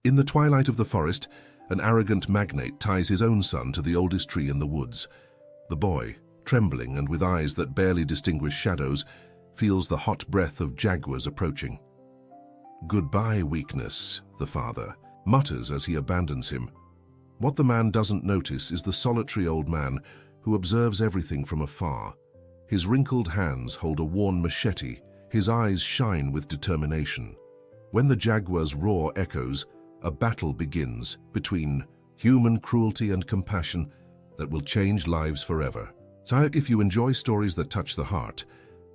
In the twilight of the forest, an arrogant magnate ties his own son to the oldest tree in the woods. The boy, trembling and with eyes that barely distinguish shadows, feels the hot breath of jaguars approaching. "Goodbye, weakness," the father mutters as he abandons him. What the man doesn't notice is the solitary old man who observes everything from afar. His wrinkled hands hold a worn machete, his eyes shine with determination. When the jaguar's roar echoes, a battle begins between human cruelty and compassion that will change lives forever. So if you enjoy stories that touch the heart,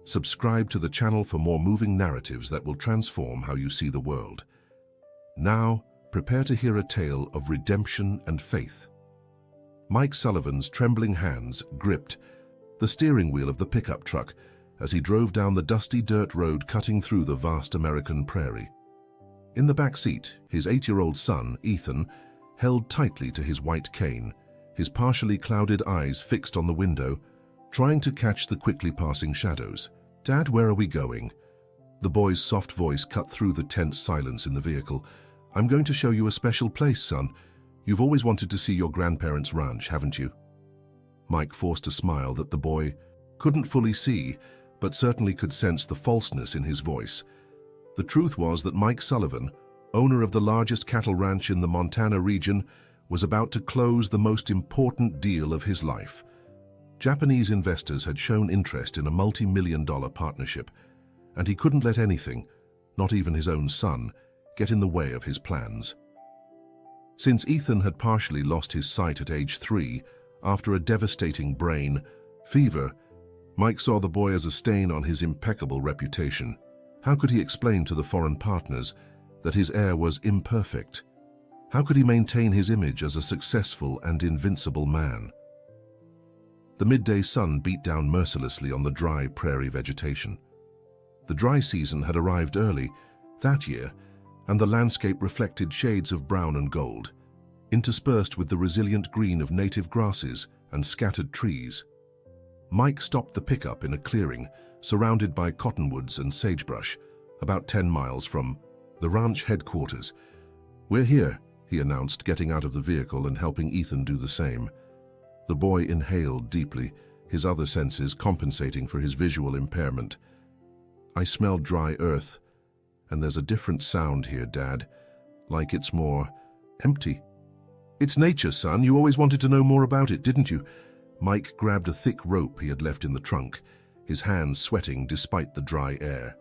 subscribe to the channel for more moving narratives that will transform how you see the world. Now, prepare to hear a tale of redemption and faith. Mike Sullivan's trembling hands gripped the steering wheel of the pickup truck as he drove down the dusty dirt road cutting through the vast American prairie. In the back seat, his 8-year-old son, Ethan, held tightly to his white cane, his partially clouded eyes fixed on the window, trying to catch the quickly passing shadows. "Dad, where are we going?" The boy's soft voice cut through the tense silence in the vehicle. "I'm going to show you a special place, son. You've always wanted to see your grandparents' ranch, haven't you?" Mike forced a smile that the boy couldn't fully see, but certainly could sense the falseness in his voice. The truth was that Mike Sullivan, owner of the largest cattle ranch in the Montana region, was about to close the most important deal of his life. Japanese investors had shown interest in a multi-million-dollar partnership, and he couldn't let anything, not even his own son, get in the way of his plans. Since Ethan had partially lost his sight at age 3 after a devastating brain fever, Mike saw the boy as a stain on his impeccable reputation. How could he explain to the foreign partners that his heir was imperfect? How could he maintain his image as a successful and invincible man? The midday sun beat down mercilessly on the dry prairie vegetation. The dry season had arrived early that year, and the landscape reflected shades of brown and gold, interspersed with the resilient green of native grasses and scattered trees. Mike stopped the pickup in a clearing surrounded by cottonwoods and sagebrush, about 10 miles from the ranch headquarters. "We're here," he announced, getting out of the vehicle and helping Ethan do the same. The boy inhaled deeply, his other senses compensating for his visual impairment. "I smell dry earth, and there's a different sound here, Dad, like it's more empty." "It's nature, son. You always wanted to know more about it, didn't you?" Mike grabbed a thick rope he had left in the trunk, his hands sweating despite the dry air.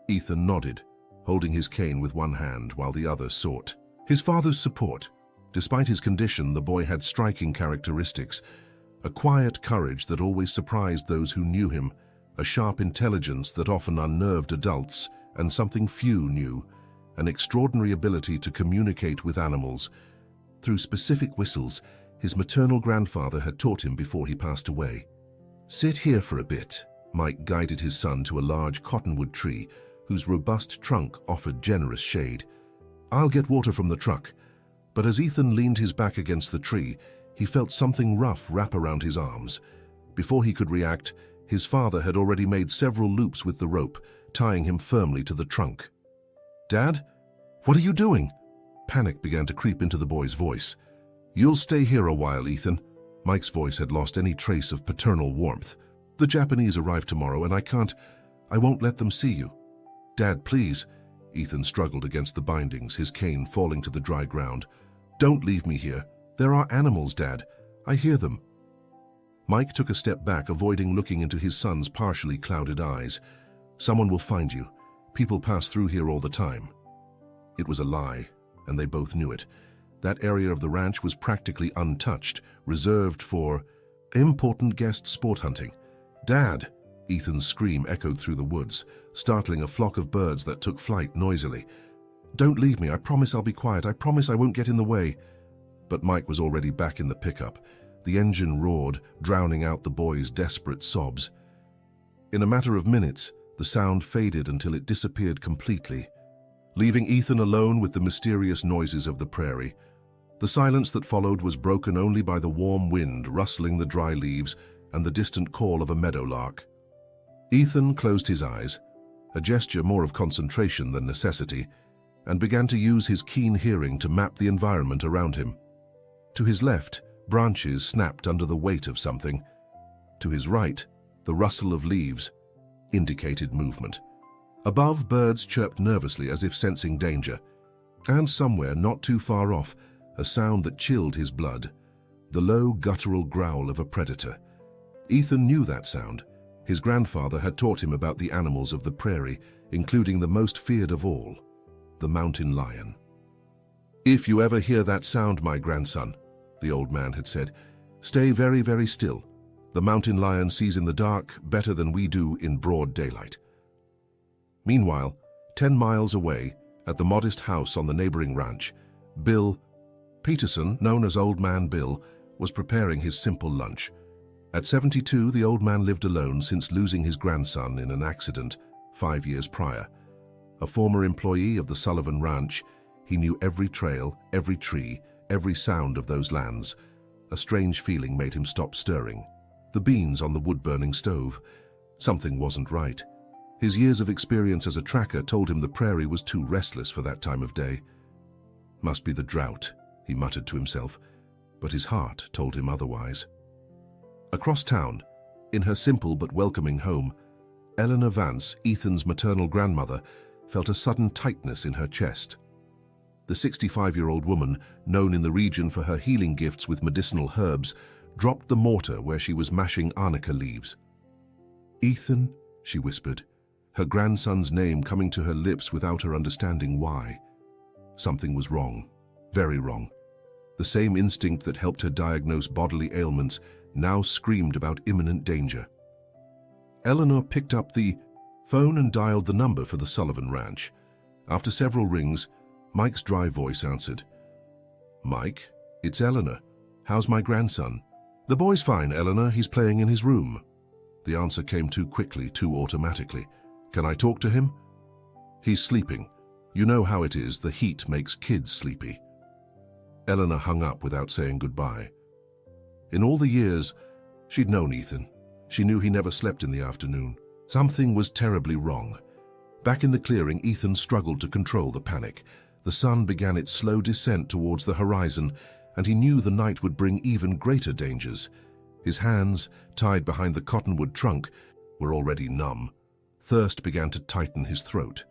Ethan nodded, holding his cane with one hand while the other sought his father's support. Despite his condition, the boy had striking characteristics: a quiet courage that always surprised those who knew him, a sharp intelligence that often unnerved adults, and something few knew, an extraordinary ability to communicate with animals through specific whistles his maternal grandfather had taught him before he passed away. "Sit here for a bit." Mike guided his son to a large cottonwood tree whose robust trunk offered generous shade. "I'll get water from the truck." But as Ethan leaned his back against the tree, he felt something rough wrap around his arms. Before he could react, his father had already made several loops with the rope, tying him firmly to the trunk. "Dad, what are you doing?" Panic began to creep into the boy's voice. "You'll stay here a while, Ethan." Mike's voice had lost any trace of paternal warmth. "The Japanese arrive tomorrow, and I won't let them see you." "Dad, please." Ethan struggled against the bindings, his cane falling to the dry ground. "Don't leave me here. There are animals, Dad. I hear them." Mike took a step back, avoiding looking into his son's partially clouded eyes. "Someone will find you. People pass through here all the time." It was a lie, and they both knew it. That area of the ranch was practically untouched, reserved for important guest sport hunting. "Dad!" Ethan's scream echoed through the woods, startling a flock of birds that took flight noisily. "Don't leave me. I promise I'll be quiet. I promise I won't get in the way." But Mike was already back in the pickup. The engine roared, drowning out the boy's desperate sobs. In a matter of minutes, the sound faded until it disappeared completely, leaving Ethan alone with the mysterious noises of the prairie. The silence that followed was broken only by the warm wind rustling the dry leaves and the distant call of a meadowlark. Ethan closed his eyes, a gesture more of concentration than necessity. and began to use his keen hearing to map the environment around him. To his left, branches snapped under the weight of something. To his right, the rustle of leaves indicated movement. Above, birds chirped nervously as if sensing danger. And somewhere, not too far off, a sound that chilled his blood, the low, guttural growl of a predator. Ethan knew that sound. His grandfather had taught him about the animals of the prairie, including the most feared of all, the mountain lion. "If you ever hear that sound, my grandson," the old man had said, "stay very, very still. The mountain lion sees in the dark better than we do in broad daylight." Meanwhile, 10 miles away, at the modest house on the neighboring ranch, Bill Peterson, known as Old Man Bill, was preparing his simple lunch. At 72, the old man lived alone since losing his grandson in an accident 5 years prior. A former employee of the Sullivan Ranch, he knew every trail, every tree, every sound of those lands. A strange feeling made him stop stirring. The beans on the wood-burning stove. Something wasn't right. His years of experience as a tracker told him the prairie was too restless for that time of day. "Must be the drought," he muttered to himself, but his heart told him otherwise. Across town, in her simple but welcoming home, Eleanor Vance, Ethan's maternal grandmother, felt a sudden tightness in her chest. The 65-year-old woman, known in the region for her healing gifts with medicinal herbs, dropped the mortar where she was mashing arnica leaves. "Ethan," she whispered, her grandson's name coming to her lips without her understanding why. Something was wrong, very wrong. The same instinct that helped her diagnose bodily ailments now screamed about imminent danger. Eleanor picked up the phone and dialed the number for the Sullivan Ranch. After several rings, Mike's dry voice answered. "Mike, it's Eleanor. How's my grandson?" "The boy's fine, Eleanor. He's playing in his room." The answer came too quickly, too automatically. "Can I talk to him?" "He's sleeping. You know how it is, the heat makes kids sleepy." Eleanor hung up without saying goodbye. In all the years she'd known Ethan, she knew he never slept in the afternoon. Something was terribly wrong. Back in the clearing, Ethan struggled to control the panic. The sun began its slow descent towards the horizon, and he knew the night would bring even greater dangers. His hands, tied behind the cottonwood trunk, were already numb. Thirst began to tighten his throat.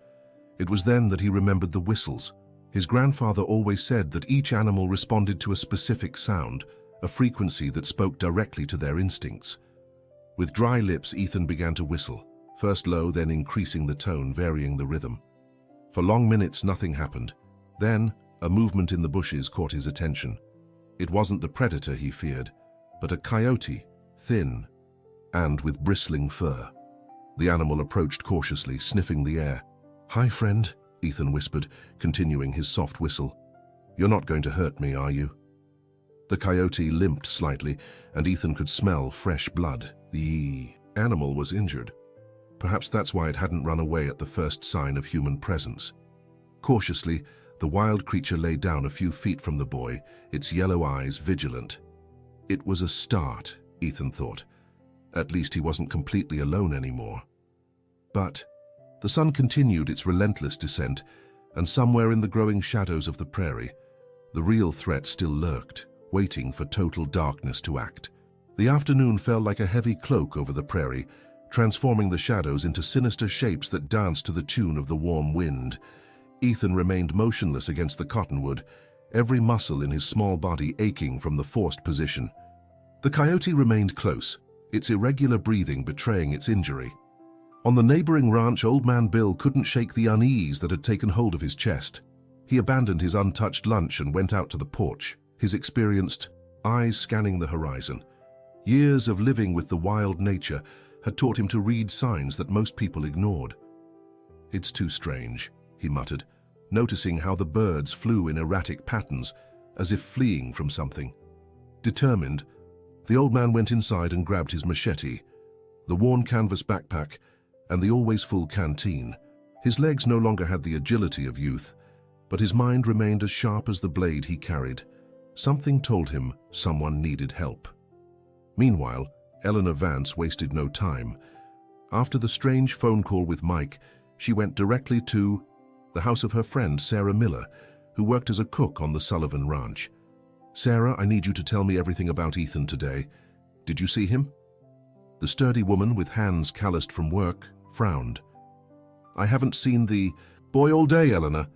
It was then that he remembered the whistles. His grandfather always said that each animal responded to a specific sound, a frequency that spoke directly to their instincts. With dry lips, Ethan began to whistle, first low, then increasing the tone, varying the rhythm. For long minutes, nothing happened. Then, a movement in the bushes caught his attention. It wasn't the predator he feared, but a coyote, thin and with bristling fur. The animal approached cautiously, sniffing the air. "Hi, friend," Ethan whispered, continuing his soft whistle. "You're not going to hurt me, are you?" The coyote limped slightly, and Ethan could smell fresh blood. The animal was injured. Perhaps that's why it hadn't run away at the first sign of human presence. Cautiously, the wild creature lay down a few feet from the boy, its yellow eyes vigilant. It was a start, Ethan thought. At least he wasn't completely alone anymore. But the sun continued its relentless descent, and somewhere in the growing shadows of the prairie, the real threat still lurked, waiting for total darkness to act. The afternoon fell like a heavy cloak over the prairie, transforming the shadows into sinister shapes that danced to the tune of the warm wind. Ethan remained motionless against the cottonwood, every muscle in his small body aching from the forced position. The coyote remained close, its irregular breathing betraying its injury. On the neighboring ranch, Old Man Bill couldn't shake the unease that had taken hold of his chest. He abandoned his untouched lunch and went out to the porch, his experienced eyes scanning the horizon. Years of living with the wild nature had taught him to read signs that most people ignored. "It's too strange," he muttered, noticing how the birds flew in erratic patterns, as if fleeing from something. Determined, the old man went inside and grabbed his machete, the worn canvas backpack, and the always full canteen. His legs no longer had the agility of youth, but his mind remained as sharp as the blade he carried. Something told him someone needed help. Meanwhile, Eleanor Vance wasted no time. After the strange phone call with Mike, she went directly to the house of her friend Sarah Miller, who worked as a cook on the Sullivan Ranch. "Sarah, I need you to tell me everything about Ethan today. Did you see him?" The sturdy woman, with hands calloused from work, frowned. "I haven't seen the boy all day, Eleanor.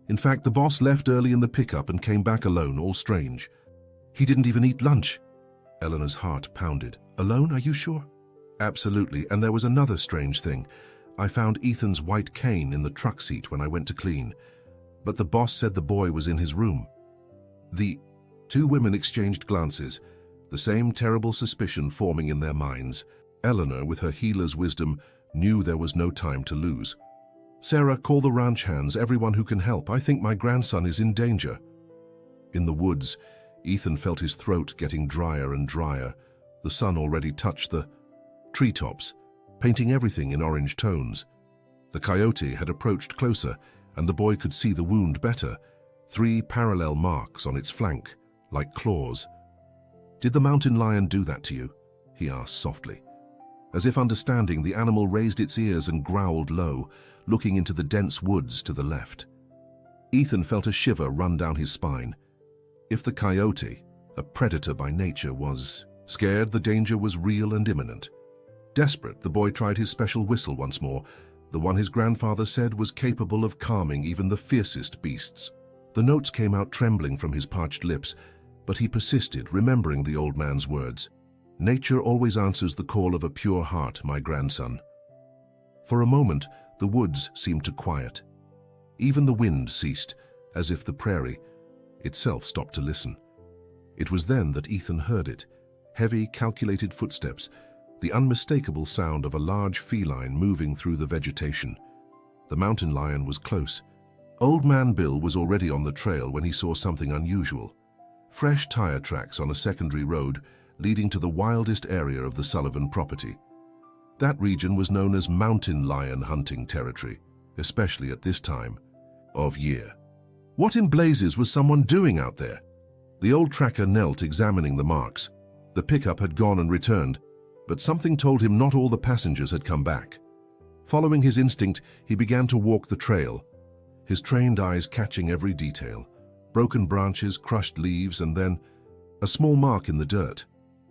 In fact, the boss left early in the pickup and came back alone, all strange. He didn't even eat lunch." Eleanor's heart pounded. "Alone, are you sure?" "Absolutely, and there was another strange thing. I found Ethan's white cane in the truck seat when I went to clean, but the boss said the boy was in his room." The two women exchanged glances, the same terrible suspicion forming in their minds. Eleanor, with her healer's wisdom, knew there was no time to lose. "Sarah, call the ranch hands, everyone who can help. I think my grandson is in danger." In the woods, Ethan felt his throat getting drier and drier. The sun already touched the treetops, painting everything in orange tones. The coyote had approached closer, and the boy could see the wound better, 3 parallel marks on its flank, like claws. "Did the mountain lion do that to you?" he asked softly. As if understanding, the animal raised its ears and growled low, looking into the dense woods to the left. Ethan felt a shiver run down his spine. If the coyote, a predator by nature, was scared, the danger was real and imminent. Desperate, the boy tried his special whistle once more, the one his grandfather said was capable of calming even the fiercest beasts. The notes came out trembling from his parched lips, but he persisted, remembering the old man's words. "Nature always answers the call of a pure heart, my grandson." For a moment, the woods seemed to quiet. Even the wind ceased, as if the prairie itself stopped to listen. It was then that Ethan heard it, heavy, calculated footsteps, the unmistakable sound of a large feline moving through the vegetation. The mountain lion was close. Old Man Bill was already on the trail when he saw something unusual. Fresh tire tracks on a secondary road leading to the wildest area of the Sullivan property. That region was known as mountain lion hunting territory, especially at this time of year. What in blazes was someone doing out there? The old tracker knelt, examining the marks. The pickup had gone and returned, but something told him not all the passengers had come back. Following his instinct, he began to walk the trail, his trained eyes catching every detail. Broken branches, crushed leaves, and then a small mark in the dirt,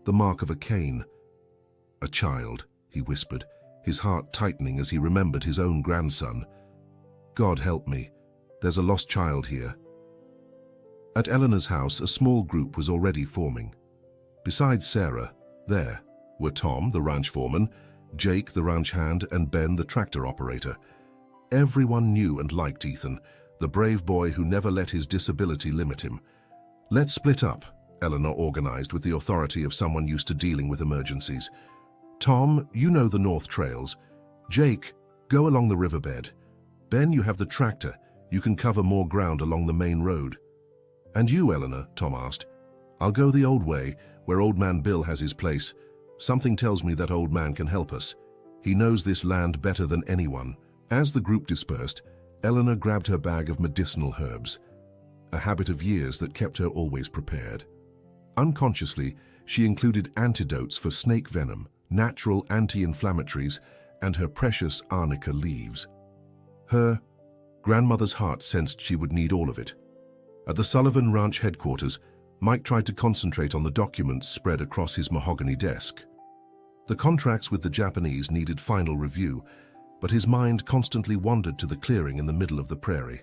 the mark of a cane. "A child," he whispered, his heart tightening as he remembered his own grandson. "God help me, there's a lost child here." At Eleanor's house, a small group was already forming. Besides Sarah, there were Tom, the ranch foreman, Jake, the ranch hand, and Ben, the tractor operator. Everyone knew and liked Ethan, the brave boy who never let his disability limit him. "Let's split up," Eleanor organized with the authority of someone used to dealing with emergencies. "Tom, you know the north trails. Jake, go along the riverbed. Ben, you have the tractor. You can cover more ground along the main road." "And you, Eleanor?" Tom asked. "I'll go the old way, where Old Man Bill has his place. Something tells me that old man can help us. He knows this land better than anyone." As the group dispersed, Eleanor grabbed her bag of medicinal herbs, a habit of years that kept her always prepared. Unconsciously, she included antidotes for snake venom, natural anti-inflammatories, and her precious arnica leaves. Her grandmother's heart sensed she would need all of it. At the Sullivan Ranch headquarters, Mike tried to concentrate on the documents spread across his mahogany desk. The contracts with the Japanese needed final review, but his mind constantly wandered to the clearing in the middle of the prairie.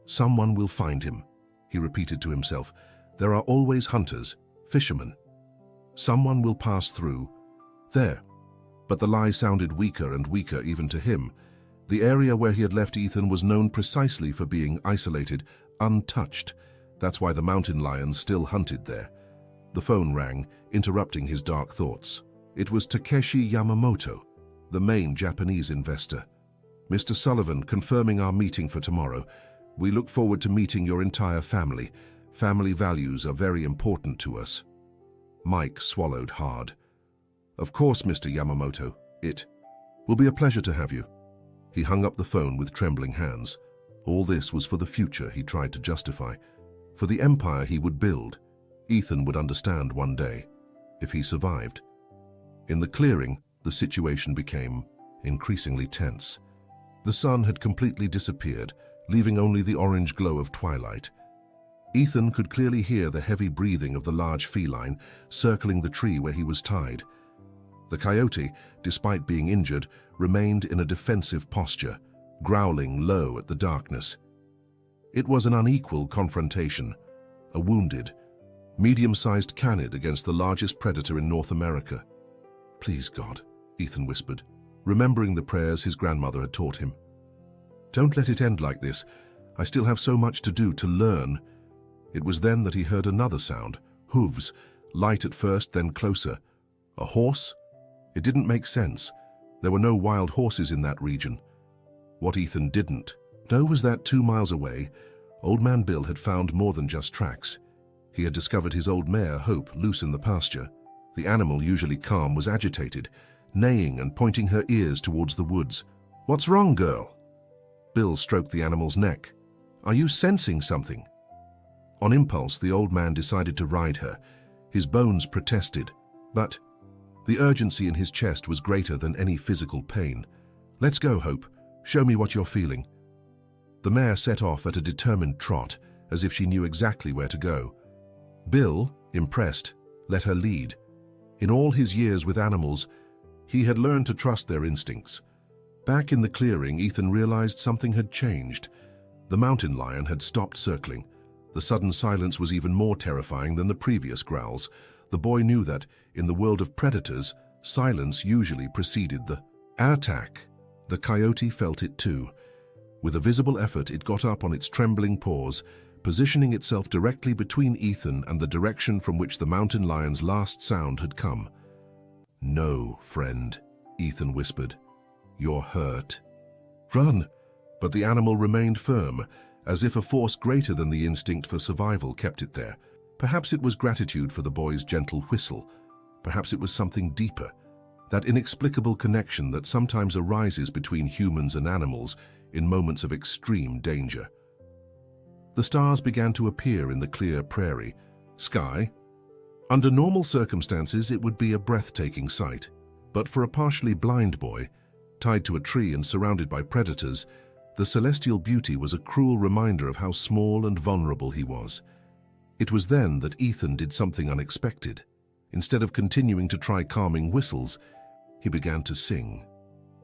"Someone will find him," he repeated to himself. "There are always hunters, fishermen. Someone will pass through. There." But the lie sounded weaker and weaker even to him. The area where he had left Ethan was known precisely for being isolated, untouched. That's why the mountain lions still hunted there. The phone rang, interrupting his dark thoughts. It was Takeshi Yamamoto, the main Japanese investor. "Mr. Sullivan, confirming our meeting for tomorrow. We look forward to meeting your entire family. Family values are very important to us." Mike swallowed hard. "Of course, Mr. Yamamoto. It will be a pleasure to have you." He hung up the phone with trembling hands. All this was for the future he tried to justify, for the empire he would build. Ethan would understand one day, if he survived. In the clearing, the situation became increasingly tense. The sun had completely disappeared, leaving only the orange glow of twilight. Ethan could clearly hear the heavy breathing of the large feline circling the tree where he was tied. The coyote, despite being injured, remained in a defensive posture, growling low at the darkness. It was an unequal confrontation, a wounded, medium-sized canid against the largest predator in North America. "Please, God," Ethan whispered, remembering the prayers his grandmother had taught him. "Don't let it end like this. I still have so much to do, to learn." It was then that he heard another sound, hooves, light at first, then closer. A horse? It didn't make sense. There were no wild horses in that region. What Ethan didn't know was that 2 miles away, Old Man Bill had found more than just tracks. He had discovered his old mare, Hope, loose in the pasture. The animal, usually calm, was agitated, neighing and pointing her ears towards the woods. "What's wrong, girl?" Bill stroked the animal's neck. "Are you sensing something?" On impulse, the old man decided to ride her. His bones protested, but the urgency in his chest was greater than any physical pain. "Let's go, Hope. Show me what you're feeling." The mare set off at a determined trot, as if she knew exactly where to go. Bill, impressed, let her lead. In all his years with animals, he had learned to trust their instincts. Back in the clearing, Ethan realized something had changed. The mountain lion had stopped circling. The sudden silence was even more terrifying than the previous growls. The boy knew that, in the world of predators, silence usually preceded the attack. The coyote felt it too. With a visible effort, it got up on its trembling paws, positioning itself directly between Ethan and the direction from which the mountain lion's last sound had come. "No, friend," Ethan whispered. "You're hurt. Run!" But the animal remained firm, as if a force greater than the instinct for survival kept it there. Perhaps it was gratitude for the boy's gentle whistle. Perhaps it was something deeper, that inexplicable connection that sometimes arises between humans and animals in moments of extreme danger. The stars began to appear in the clear prairie sky. Under normal circumstances, it would be a breathtaking sight. But for a partially blind boy, tied to a tree and surrounded by predators, the celestial beauty was a cruel reminder of how small and vulnerable he was. It was then that Ethan did something unexpected. Instead of continuing to try calming whistles, he began to sing.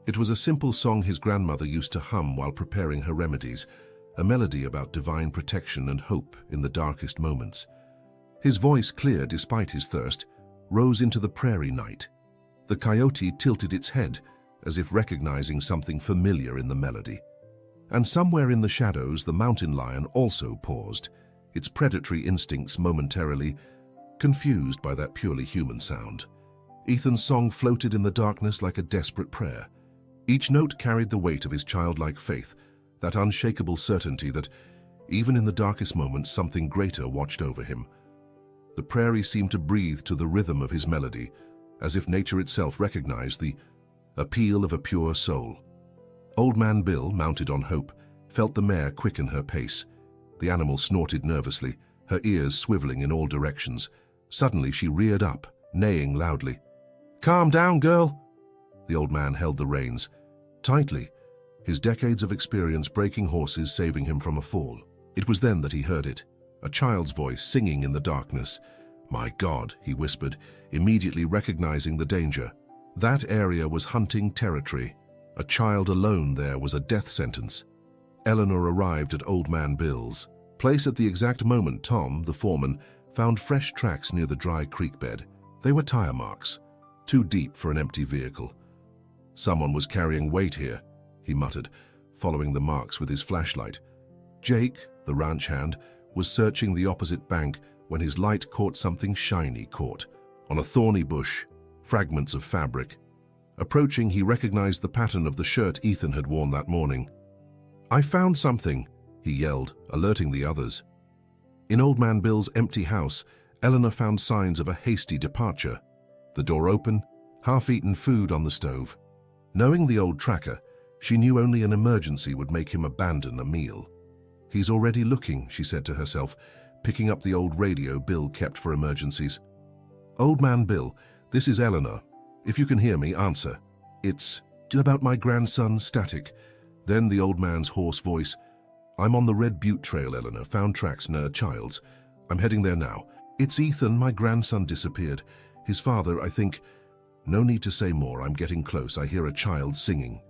It was a simple song his grandmother used to hum while preparing her remedies, a melody about divine protection and hope in the darkest moments. His voice, clear despite his thirst, rose into the prairie night. The coyote tilted its head, as if recognizing something familiar in the melody. And somewhere in the shadows, the mountain lion also paused, its predatory instincts momentarily confused by that purely human sound. Ethan's song floated in the darkness like a desperate prayer. Each note carried the weight of his childlike faith, that unshakable certainty that, even in the darkest moments, something greater watched over him. The prairie seemed to breathe to the rhythm of his melody, as if nature itself recognized the appeal of a pure soul. Old Man Bill, mounted on Hope, felt the mare quicken her pace. The animal snorted nervously, her ears swiveling in all directions. Suddenly she reared up, neighing loudly. "Calm down, girl!" The old man held the reins tightly, his decades of experience breaking horses saving him from a fall. It was then that he heard it, a child's voice singing in the darkness. "My God," he whispered, immediately recognizing the danger. That area was hunting territory. A child alone there was a death sentence. Eleanor arrived at Old Man Bill's place at the exact moment Tom, the foreman, found fresh tracks near the dry creek bed. They were tire marks, too deep for an empty vehicle. "Someone was carrying weight here," he muttered, following the marks with his flashlight. Jake, the ranch hand, was searching the opposite bank when his light caught something shiny on a thorny bush, fragments of fabric. Approaching, he recognized the pattern of the shirt Ethan had worn that morning. "I found something," he yelled, alerting the others. In Old Man Bill's empty house, Eleanor found signs of a hasty departure. The door open, half-eaten food on the stove. Knowing the old tracker, she knew only an emergency would make him abandon a meal. "He's already looking," she said to herself, picking up the old radio Bill kept for emergencies. "Old Man Bill, this is Eleanor. If you can hear me, answer. It's about my grandson, Static. Then the old man's hoarse voice. I'm on the Red Butte Trail, Eleanor. Found tracks near Childs. I'm heading there now. It's Ethan. My grandson disappeared. His father, I think. No need to say more. I'm getting close. I hear a child singing.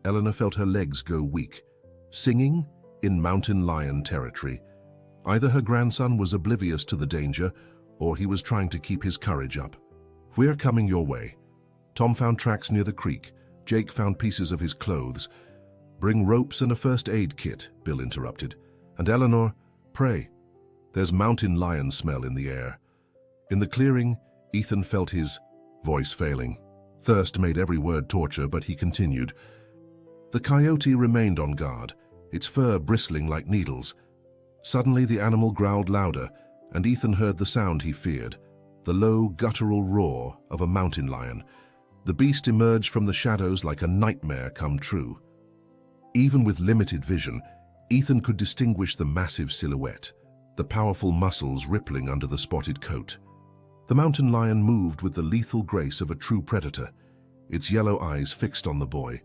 Eleanor felt her legs go weak. Singing? In mountain lion territory. Either her grandson was oblivious to the danger, or he was trying to keep his courage up. We're coming your way. Tom found tracks near the creek. Jake found pieces of his clothes. Bring ropes and a first aid kit, Bill interrupted. And Eleanor, pray. There's mountain lion smell in the air. In the clearing, Ethan felt his voice failing. Thirst made every word torture, but he continued. The coyote remained on guard, its fur bristling like needles. Suddenly the animal growled louder, and Ethan heard the sound he feared, the low, guttural roar of a mountain lion. The beast emerged from the shadows like a nightmare come true. Even with limited vision, Ethan could distinguish the massive silhouette, the powerful muscles rippling under the spotted coat. The mountain lion moved with the lethal grace of a true predator, its yellow eyes fixed on the boy.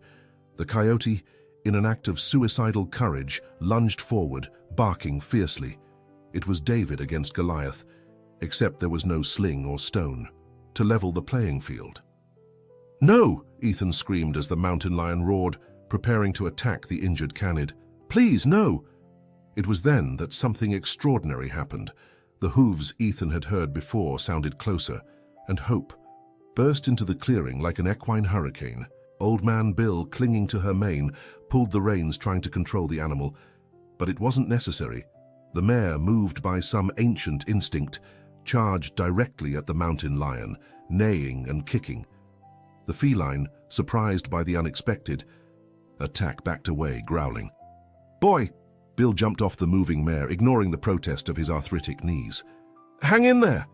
The coyote, in an act of suicidal courage, lunged forward, barking fiercely. It was David against Goliath, except there was no sling or stone to level the playing field. No! Ethan screamed as the mountain lion roared, preparing to attack the injured canid. Please, no! It was then that something extraordinary happened. The hooves Ethan had heard before sounded closer, and hope burst into the clearing like an equine hurricane. Old Man Bill, clinging to her mane, pulled the reins trying to control the animal, but it wasn't necessary. The mare, moved by some ancient instinct, charged directly at the mountain lion, neighing and kicking. The feline, surprised by the unexpected attack, backed away, growling. Boy! Bill jumped off the moving mare, ignoring the protest of his arthritic knees. Hang in there!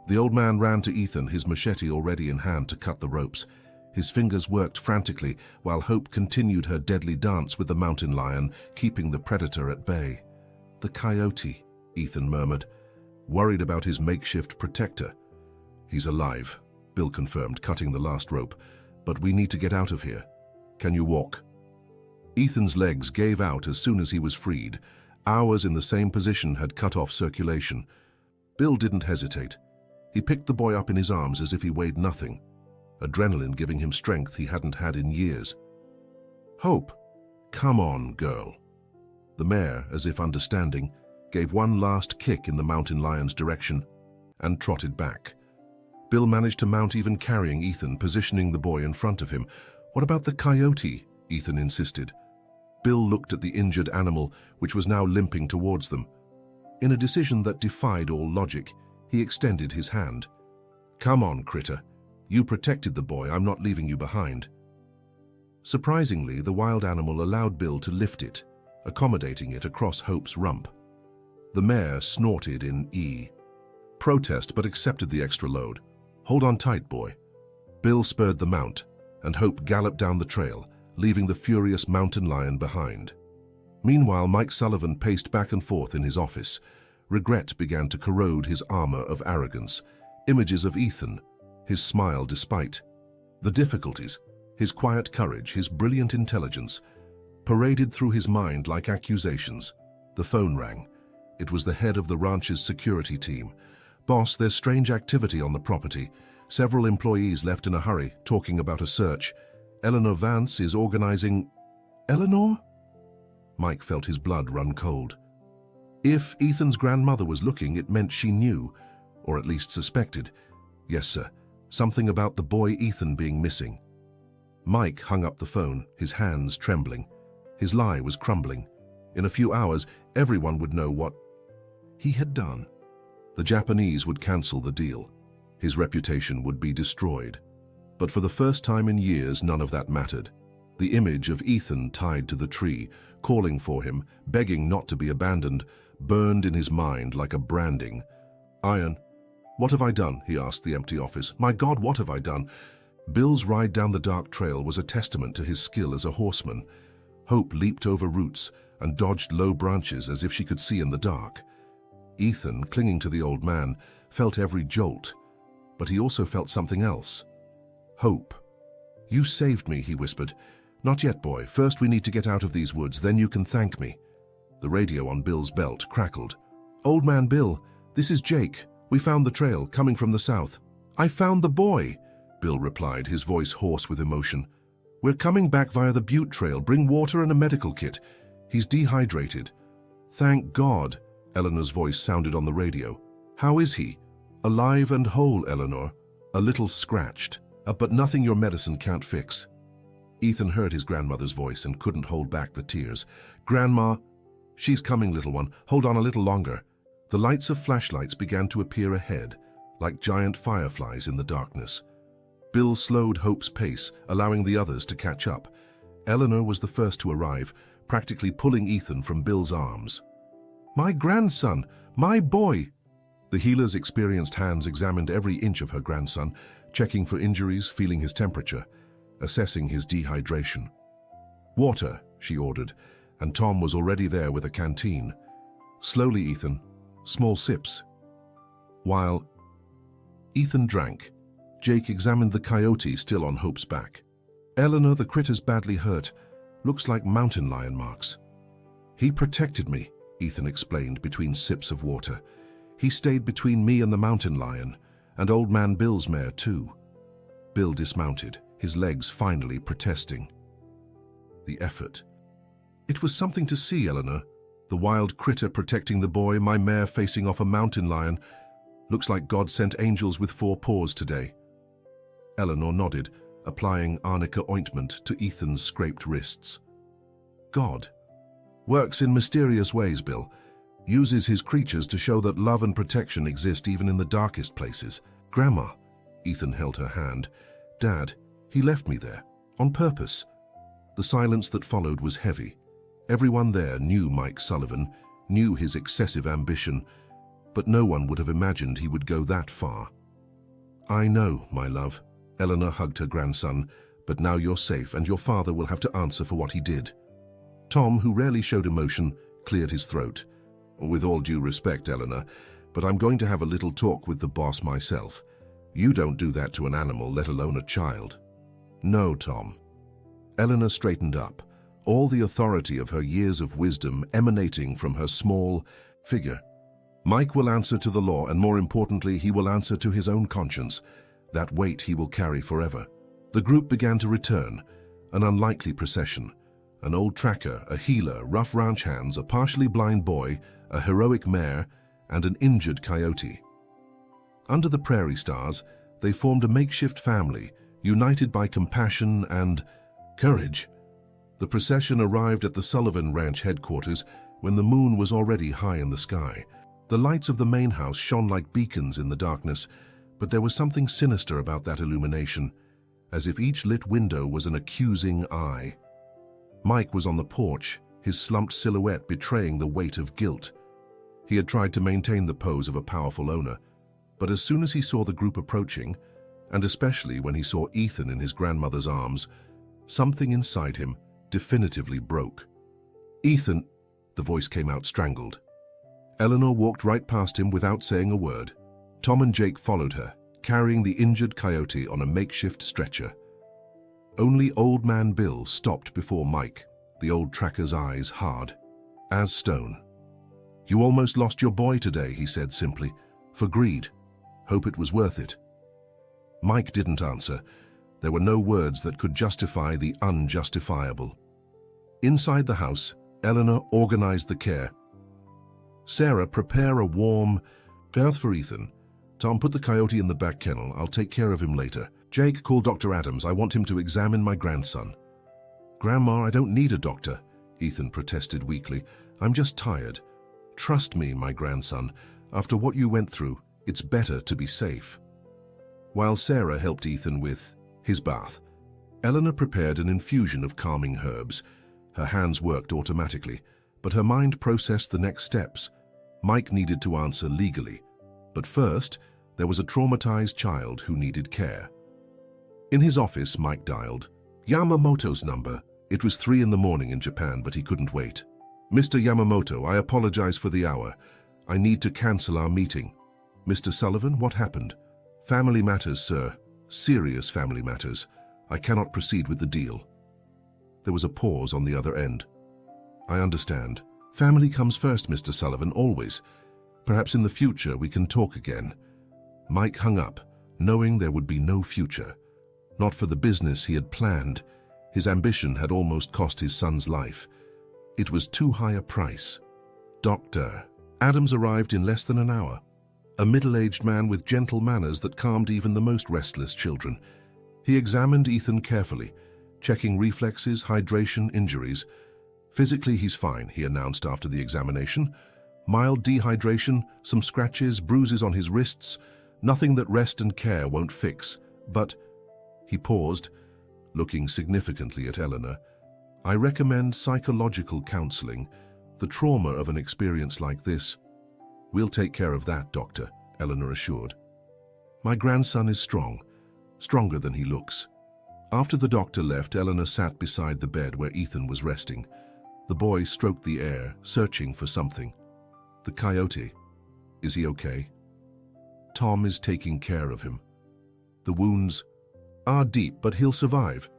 The old man ran to Ethan, his machete already in hand to cut the ropes. His fingers worked frantically, while Hope continued her deadly dance with the mountain lion, keeping the predator at bay. The coyote, Ethan murmured, worried about his makeshift protector. He's alive, Bill confirmed, cutting the last rope. But we need to get out of here. Can you walk? Ethan's legs gave out as soon as he was freed. Hours in the same position had cut off circulation. Bill didn't hesitate. He picked the boy up in his arms as if he weighed nothing, adrenaline giving him strength he hadn't had in years. Hope, come on, girl. The mare, as if understanding, gave one last kick in the mountain lion's direction and trotted back. Bill managed to mount, even carrying Ethan, positioning the boy in front of him. What about the coyote? Ethan insisted. Bill looked at the injured animal, which was now limping towards them. In a decision that defied all logic, he extended his hand. Come on, critter. You protected the boy. I'm not leaving you behind. Surprisingly, the wild animal allowed Bill to lift it, accommodating it across Hope's rump. The mare snorted in protest, but accepted the extra load. Hold on tight, boy. Bill spurred the mount, and Hope galloped down the trail, leaving the furious mountain lion behind. Meanwhile, Mike Sullivan paced back and forth in his office. Regret began to corrode his armor of arrogance. Images of Ethan, his smile despite the difficulties, his quiet courage, his brilliant intelligence, paraded through his mind like accusations. The phone rang. It was the head of the ranch's security team. Boss, there's strange activity on the property. Several employees left in a hurry, talking about a search. Eleanor Vance is organizing... Eleanor? Mike felt his blood run cold. If Ethan's grandmother was looking, it meant she knew, or at least suspected. Yes, sir. Something about the boy Ethan being missing. Mike hung up the phone, his hands trembling. His lie was crumbling. In a few hours, everyone would know what he had done. The Japanese would cancel the deal. His reputation would be destroyed. But for the first time in years, none of that mattered. The image of Ethan tied to the tree, calling for him, begging not to be abandoned, burned in his mind like a branding. Iron. What have I done? He asked the empty office. My God, what have I done? Bill's ride down the dark trail was a testament to his skill as a horseman. Hope leaped over roots and dodged low branches as if she could see in the dark. Ethan, clinging to the old man, felt every jolt, but he also felt something else. Hope. You saved me, he whispered. Not yet, boy. First we need to get out of these woods, then you can thank me. The radio on Bill's belt crackled. Old Man Bill, this is Jake. We found the trail, coming from the south. I found the boy, Bill replied, his voice hoarse with emotion. We're coming back via the Butte Trail. Bring water and a medical kit. He's dehydrated. Thank God, Eleanor's voice sounded on the radio. How is he? Alive and whole, Eleanor. A little scratched, but nothing your medicine can't fix. Ethan heard his grandmother's voice and couldn't hold back the tears. Grandma, she's coming, little one. Hold on a little longer. The lights of flashlights began to appear ahead, like giant fireflies in the darkness. Bill slowed Hope's pace, allowing the others to catch up. Eleanor was the first to arrive, practically pulling Ethan from Bill's arms. My grandson! My boy! The healer's experienced hands examined every inch of her grandson, checking for injuries, feeling his temperature, assessing his dehydration. Water, she ordered, and Tom was already there with a canteen. Slowly, Ethan. Small sips. While Ethan drank, Jake examined the coyote still on Hope's back. Eleanor, the critter's badly hurt. Looks like mountain lion marks. He protected me, Ethan explained between sips of water. He stayed between me and the mountain lion, and Old Man Bill's mare too. Bill dismounted, his legs finally protesting. The effort. It was something to see, Eleanor. The wild critter protecting the boy, my mare facing off a mountain lion. Looks like God sent angels with 4 paws today. Eleanor nodded, applying arnica ointment to Ethan's scraped wrists. God works in mysterious ways, Bill. Uses his creatures to show that love and protection exist even in the darkest places. Grandma, Ethan held her hand. Dad, he left me there, on purpose. The silence that followed was heavy. Everyone there knew Mike Sullivan, knew his excessive ambition, but no one would have imagined he would go that far. I know, my love. Eleanor hugged her grandson, but now you're safe and your father will have to answer for what he did. Tom, who rarely showed emotion, cleared his throat. With all due respect, Eleanor, but I'm going to have a little talk with the boss myself. You don't do that to an animal, let alone a child. No, Tom. Eleanor straightened up, all the authority of her years of wisdom emanating from her small figure. Mike will answer to the law, and more importantly, he will answer to his own conscience. That weight he will carry forever. The group began to return, an unlikely procession. An old tracker, a healer, rough ranch hands, a partially blind boy, a heroic mare, and an injured coyote. Under the prairie stars, they formed a makeshift family, united by compassion and courage. The procession arrived at the Sullivan Ranch headquarters when the moon was already high in the sky. The lights of the main house shone like beacons in the darkness, but there was something sinister about that illumination, as if each lit window was an accusing eye. Mike was on the porch, his slumped silhouette betraying the weight of guilt. He had tried to maintain the pose of a powerful owner, but as soon as he saw the group approaching, and especially when he saw Ethan in his grandmother's arms, something inside him definitively broke. Ethan, the voice came out strangled. Eleanor walked right past him without saying a word. Tom and Jake followed her, carrying the injured coyote on a makeshift stretcher. Only Old Man Bill stopped before Mike, the old tracker's eyes hard as stone. You almost lost your boy today, he said simply, for greed. Hope it was worth it. Mike didn't answer. There were no words that could justify the unjustifiable. Inside the house, Eleanor organized the care. Sarah, prepare a warm bath for Ethan. Tom, put the coyote in the back kennel. I'll take care of him later. Jake, call Dr. Adams. I want him to examine my grandson. Grandma, I don't need a doctor, Ethan protested weakly. I'm just tired. Trust me, my grandson. After what you went through, it's better to be safe. While Sarah helped Ethan with his bath, Eleanor prepared an infusion of calming herbs. Her hands worked automatically, but her mind processed the next steps. Mike needed to answer legally, but first, there was a traumatized child who needed care. In his office, Mike dialed Yamamoto's number. It was 3 a.m. in Japan, but he couldn't wait. Mr. Yamamoto, I apologize for the hour. I need to cancel our meeting. Mr. Sullivan, what happened? Family matters, sir. Serious family matters. I cannot proceed with the deal. There was a pause on the other end. I understand. Family comes first, Mr. Sullivan, always. Perhaps in the future we can talk again. Mike hung up, knowing there would be no future. Not for the business he had planned. His ambition had almost cost his son's life. It was too high a price. Dr. Adams arrived in less than an hour. A middle-aged man with gentle manners that calmed even the most restless children. He examined Ethan carefully, checking reflexes, hydration, injuries. Physically, he's fine, he announced after the examination. Mild dehydration, some scratches, bruises on his wrists, nothing that rest and care won't fix. But, he paused, looking significantly at Eleanor, I recommend psychological counseling. The trauma of an experience like this. We'll take care of that, Doctor, Eleanor assured. My grandson is strong, stronger than he looks. After the doctor left, Eleanor sat beside the bed where Ethan was resting. The boy stroked the air, searching for something. The coyote. Is he okay? Tom is taking care of him. The wounds are deep, but he'll survive.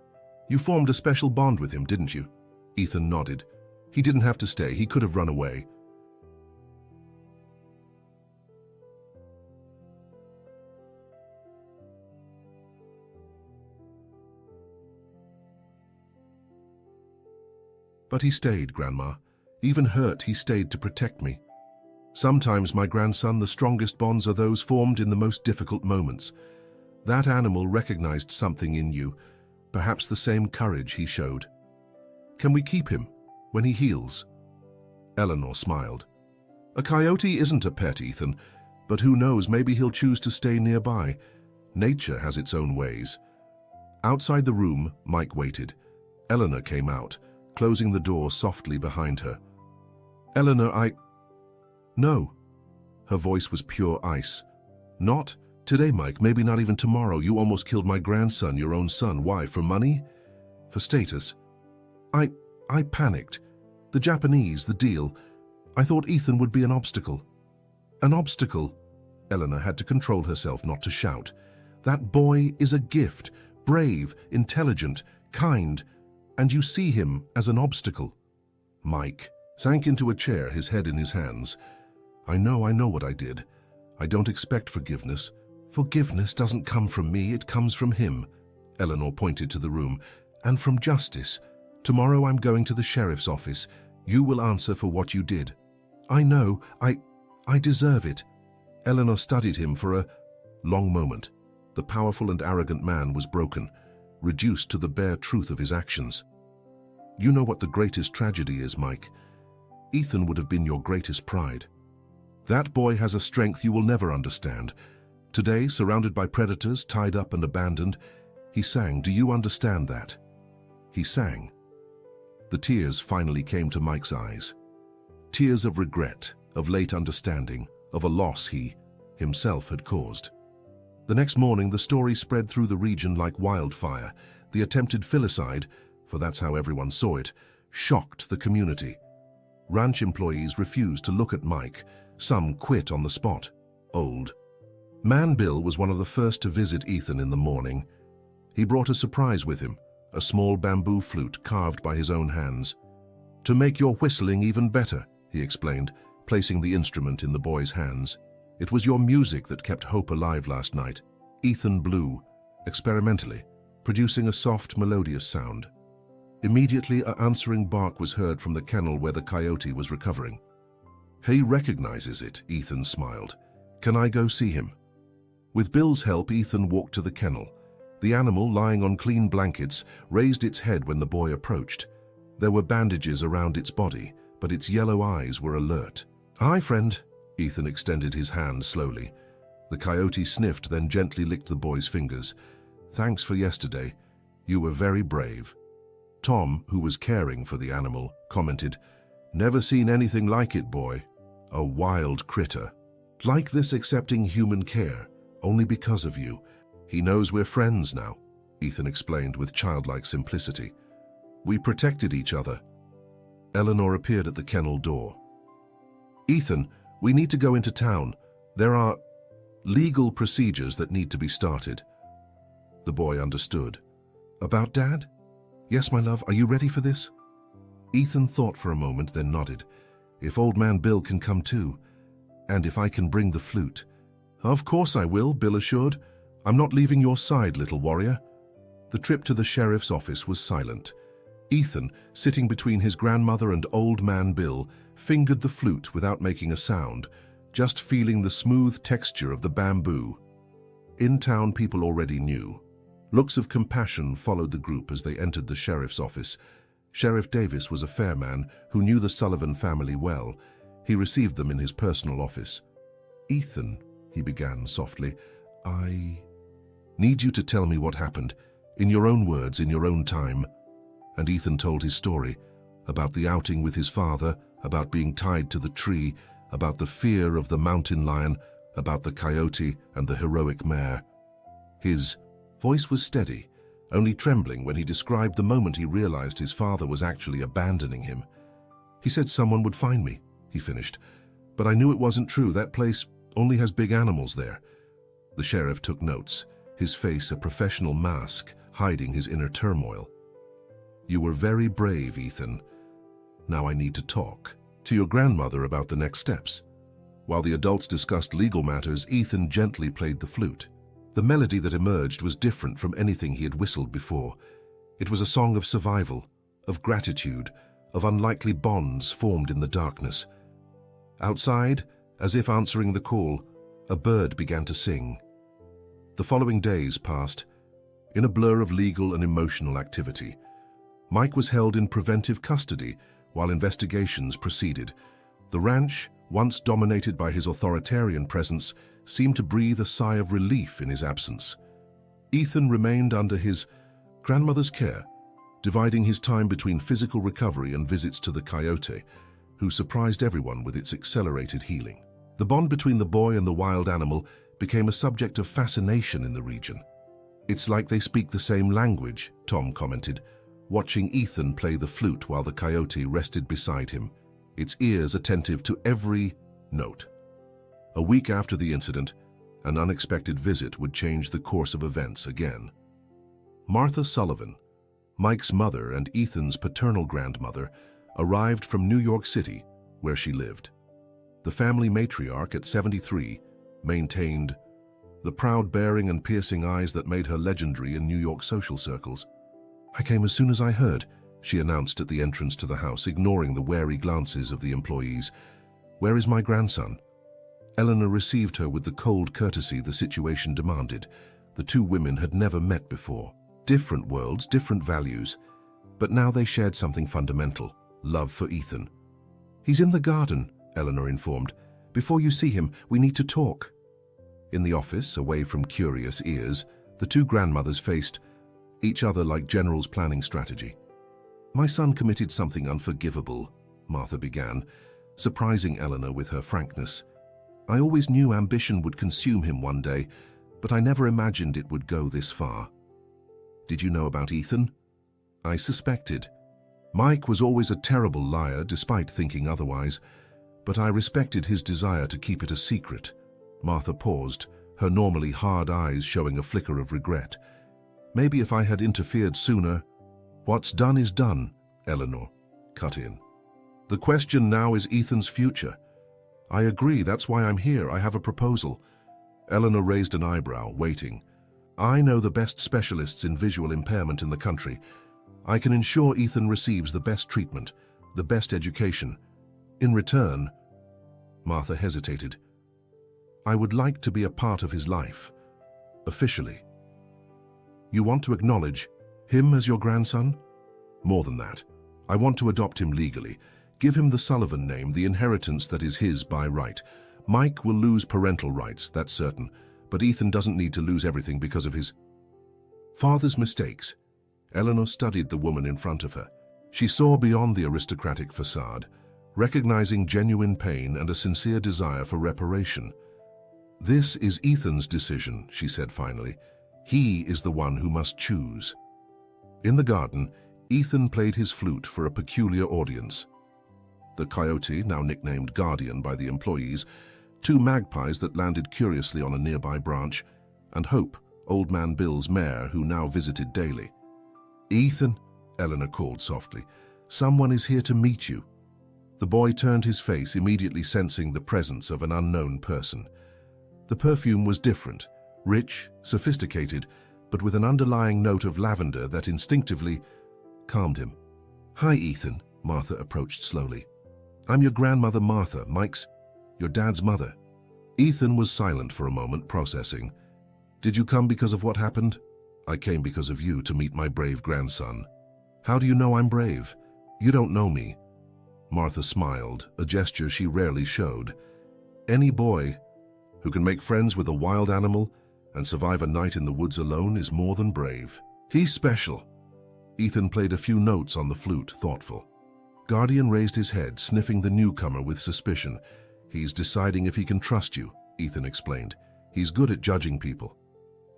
You formed a special bond with him, didn't you? Ethan nodded. He didn't have to stay. He could have run away. But he stayed, Grandma. Even hurt, he stayed to protect me. Sometimes, my grandson, the strongest bonds are those formed in the most difficult moments. That animal recognized something in you, perhaps the same courage he showed. Can we keep him when he heals? Eleanor smiled. A coyote isn't a pet, Ethan, but who knows, maybe he'll choose to stay nearby. Nature has its own ways. Outside the room, Mike waited. Eleanor came out, closing the door softly behind her. Eleanor, No. Her voice was pure ice. Not today, Mike, maybe not even tomorrow. You almost killed my grandson, your own son. Why? For money? For status? I panicked. The Japanese, the deal. I thought Ethan would be an obstacle. An obstacle? Eleanor had to control herself not to shout. That boy is a gift, brave, intelligent, kind, and you see him as an obstacle. Mike sank into a chair, his head in his hands. I know what I did. I don't expect forgiveness. Forgiveness doesn't come from me, it comes from him. Eleanor pointed to the room. And from justice. Tomorrow I'm going to the sheriff's office. You will answer for what you did. I know, I deserve it. Eleanor studied him for a long moment. The powerful and arrogant man was broken, reduced to the bare truth of his actions. You know what the greatest tragedy is, Mike. Ethan would have been your greatest pride. That boy has a strength you will never understand. Today, surrounded by predators, tied up and abandoned, he sang. Do you understand that? He sang. The tears finally came to Mike's eyes. Tears of regret, of late understanding, of a loss he, himself, had caused. The next morning, the story spread through the region like wildfire. The attempted filicide, for that's how everyone saw it, shocked the community. Ranch employees refused to look at Mike. Some quit on the spot. Old Man Bill was one of the first to visit Ethan in the morning. He brought a surprise with him, a small bamboo flute carved by his own hands. To make your whistling even better, he explained, placing the instrument in the boy's hands. It was your music that kept hope alive last night. Ethan blew, experimentally, producing a soft, melodious sound. Immediately, an answering bark was heard from the kennel where the coyote was recovering. He recognizes it, Ethan smiled. Can I go see him? With Bill's help, Ethan walked to the kennel. The animal, lying on clean blankets, raised its head when the boy approached. There were bandages around its body, but its yellow eyes were alert. Hi, friend. Ethan extended his hand slowly. The coyote sniffed, then gently licked the boy's fingers. Thanks for yesterday. You were very brave. Tom, who was caring for the animal, commented, Never seen anything like it, boy. A wild critter. Like this, accepting human care, only because of you. He knows we're friends now, Ethan explained with childlike simplicity. We protected each other. Eleanor appeared at the kennel door. Ethan, we need to go into town. There are legal procedures that need to be started. The boy understood. About Dad? Yes, my love, are you ready for this? Ethan thought for a moment, then nodded. If Old Man Bill can come too. And if I can bring the flute. Of course I will, Bill assured. I'm not leaving your side, little warrior. The trip to the sheriff's office was silent. Ethan, sitting between his grandmother and Old Man Bill, fingered the flute without making a sound, just feeling the smooth texture of the bamboo. In town, people already knew. Looks of compassion followed the group as they entered the sheriff's office. Sheriff Davis was a fair man who knew the Sullivan family well. He received them in his personal office. Ethan, he began softly, I need you to tell me what happened, in your own words, in your own time. And Ethan told his story, about the outing with his father, about being tied to the tree, about the fear of the mountain lion, about the coyote and the heroic mare. His voice was steady, only trembling when he described the moment he realized his father was actually abandoning him. He said someone would find me, he finished, but I knew it wasn't true. That place only has big animals there. The sheriff took notes, his face a professional mask hiding his inner turmoil. You were very brave, Ethan. Now I need to talk to your grandmother about the next steps. While the adults discussed legal matters, Ethan gently played the flute. The melody that emerged was different from anything he had whistled before. It was a song of survival, of gratitude, of unlikely bonds formed in the darkness. Outside, as if answering the call, a bird began to sing. The following days passed in a blur of legal and emotional activity. Mike was held in preventive custody while investigations proceeded. The ranch, once dominated by his authoritarian presence, seemed to breathe a sigh of relief in his absence. Ethan remained under his grandmother's care, dividing his time between physical recovery and visits to the coyote, who surprised everyone with its accelerated healing. The bond between the boy and the wild animal became a subject of fascination in the region. It's like they speak the same language, Tom commented, watching Ethan play the flute while the coyote rested beside him, its ears attentive to every note. A week after the incident, an unexpected visit would change the course of events again. Martha Sullivan, Mike's mother and Ethan's paternal grandmother, arrived from New York City, where she lived. The family matriarch at 73 maintained the proud bearing and piercing eyes that made her legendary in New York social circles. I came as soon as I heard, she announced at the entrance to the house, ignoring the wary glances of the employees. Where is my grandson? Eleanor received her with the cold courtesy the situation demanded. The two women had never met before. Different worlds, different values. But now they shared something fundamental, love for Ethan. He's in the garden, Eleanor informed. Before you see him, we need to talk. In the office, away from curious ears, the two grandmothers faced each other like generals planning strategy. My son committed something unforgivable, Martha began, surprising Eleanor with her frankness. I always knew ambition would consume him one day, but I never imagined it would go this far. Did you know about Ethan? I suspected. Mike was always a terrible liar, despite thinking otherwise, but I respected his desire to keep it a secret. Martha paused, her normally hard eyes showing a flicker of regret. Maybe if I had interfered sooner. What's done is done, Eleanor cut in. The question now is Ethan's future. I agree, that's why I'm here. I have a proposal. Eleanor raised an eyebrow, waiting. I know the best specialists in visual impairment in the country. I can ensure Ethan receives the best treatment, the best education. In return, Martha hesitated. I would like to be a part of his life, officially. You want to acknowledge him as your grandson? More than that. I want to adopt him legally, give him the Sullivan name, the inheritance that is his by right. Mike will lose parental rights, that's certain, but Ethan doesn't need to lose everything because of his father's mistakes. Eleanor studied the woman in front of her. She saw beyond the aristocratic facade, recognizing genuine pain and a sincere desire for reparation. This is Ethan's decision, she said finally. He is the one who must choose. In the garden, Ethan played his flute for a peculiar audience. The coyote, now nicknamed Guardian by the employees, two magpies that landed curiously on a nearby branch, and Hope, Old Man Bill's mare, who now visited daily. Ethan, Eleanor called softly. "Someone is here to meet you." The boy turned his face, immediately sensing the presence of an unknown person. The perfume was different, rich, sophisticated, but with an underlying note of lavender that instinctively calmed him. "Hi, Ethan," Martha approached slowly. "I'm your grandmother Martha, Mike's, your dad's mother." Ethan was silent for a moment, processing. "Did you come because of what happened?" "I came because of you, to meet my brave grandson." "How do you know I'm brave? You don't know me." Martha smiled, a gesture she rarely showed. "Any boy who can make friends with a wild animal and survive a night in the woods alone is more than brave. He's special." Ethan played a few notes on the flute, thoughtful. Guardian raised his head, sniffing the newcomer with suspicion. "He's deciding if he can trust you," Ethan explained. "He's good at judging people."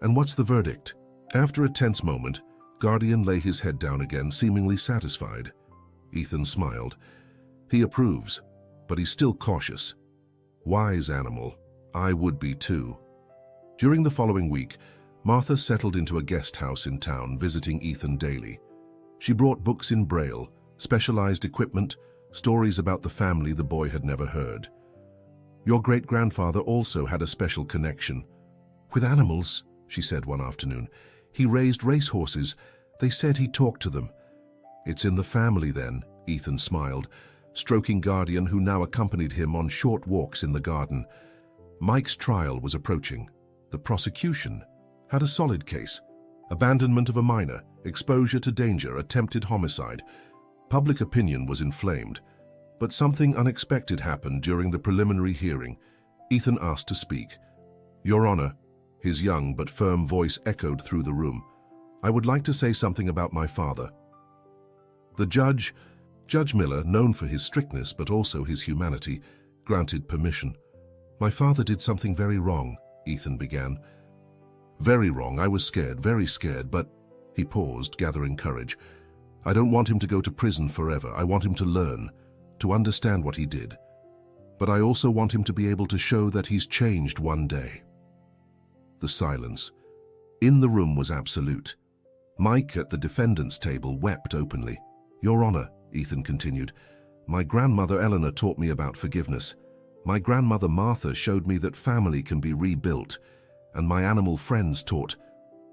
"And what's the verdict?" After a tense moment, Guardian lay his head down again, seemingly satisfied. Ethan smiled. "He approves, but he's still cautious. Wise animal. I would be too." During the following week, Martha settled into a guest house in town, visiting Ethan daily. She brought books in Braille, specialized equipment, stories about the family the boy had never heard. "Your great-grandfather also had a special connection with animals," she said one afternoon. "He raised racehorses. They said he talked to them." "It's in the family then," Ethan smiled, stroking Guardian, who now accompanied him on short walks in the garden. Mike's trial was approaching. The prosecution had a solid case: abandonment of a minor, exposure to danger, attempted homicide. Public opinion was inflamed, but something unexpected happened during the preliminary hearing. Ethan asked to speak. "Your Honor," his young but firm voice echoed through the room, "I would like to say something about my father." The judge, Judge Miller, known for his strictness but also his humanity, granted permission. "My father did something very wrong," Ethan began. "Very wrong. I was scared, very scared, but—" He paused, gathering courage. "I don't want him to go to prison forever. I want him to learn, to understand what he did. But I also want him to be able to show that he's changed one day." The silence in the room was absolute. Mike, at the defendant's table, wept openly. "Your Honor," Ethan continued, "my grandmother Eleanor taught me about forgiveness. My grandmother Martha showed me that family can be rebuilt, and my animal friends taught